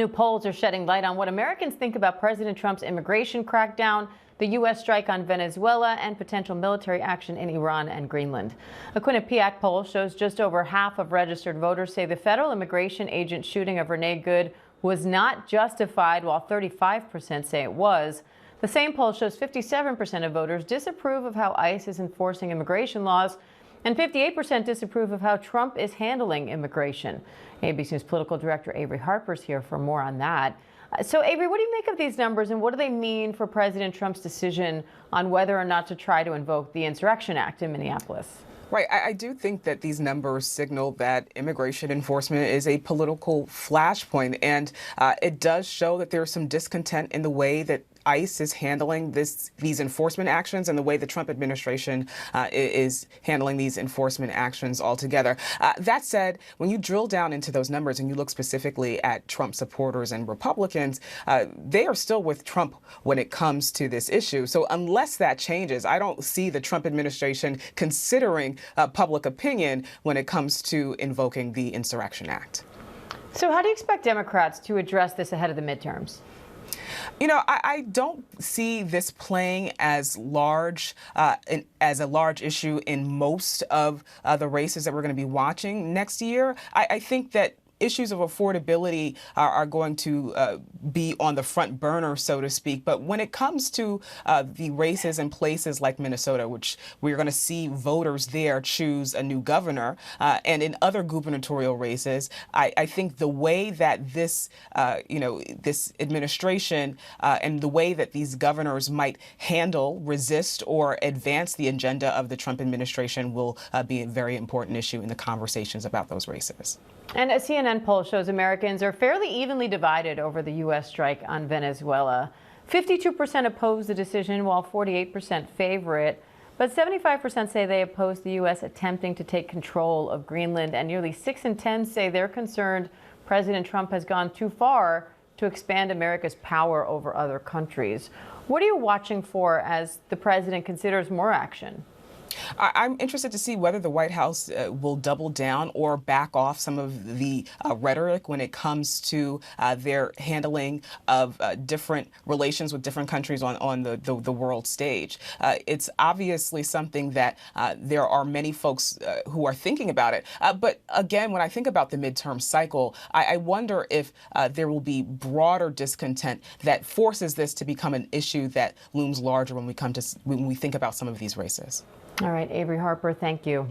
New polls are shedding light on what Americans think about President Trump's immigration crackdown, the U.S. strike on Venezuela, and potential military action in Iran and Greenland. A Quinnipiac poll shows just over half of registered voters say the federal immigration agent shooting of Renee Good was not justified, while 35% say it was. The same poll shows 57% of voters disapprove of how ICE is enforcing immigration laws, and 58% disapprove of how Trump is handling immigration. ABC News political director Averi Harper is here for more on that. So, Averi, what do you make of these numbers, and what do they mean for President Trump's decision on whether or not to try to invoke the Insurrection Act in Minneapolis? Right. I do think that these numbers signal that immigration enforcement is a political flashpoint, and it does show that there's some discontent in the way that ICE is handling these enforcement actions and the way the Trump administration is handling these enforcement actions altogether. That said, when you drill down into those numbers and you look specifically at Trump supporters and Republicans, they are still with Trump when it comes to this issue. So unless that changes, I don't see the Trump administration considering public opinion when it comes to invoking the Insurrection Act. So how do you expect Democrats to address this ahead of the midterms? You know, I don't see this playing as large as a large issue in most of the races that we're going to be watching next year. I think that issues of affordability are going to be on the front burner, so to speak. But when it comes to the races in places like Minnesota, which we're going to see voters there choose a new governor, and in other gubernatorial races, I think the way that this administration and the way that these governors might handle, resist, or advance the agenda of the Trump administration will be a very important issue in the conversations about those races. And a CNN poll shows Americans are fairly evenly divided over the U.S. strike on Venezuela. 52% oppose the decision, while 48% favor it. But 75% say they oppose the U.S. attempting to take control of Greenland, and nearly 6 in 10 say they're concerned President Trump has gone too far to expand America's power over other countries. What are you watching for as the president considers more action? I'm interested to see whether the White House will double down or back off some of the rhetoric when it comes to their handling of different relations with different countries on the world stage. It's obviously something that there are many folks who are thinking about it. But again, when I think about the midterm cycle, I wonder if there will be broader discontent that forces this to become an issue that looms larger when we think about some of these races. All right, Averi Harper, thank you.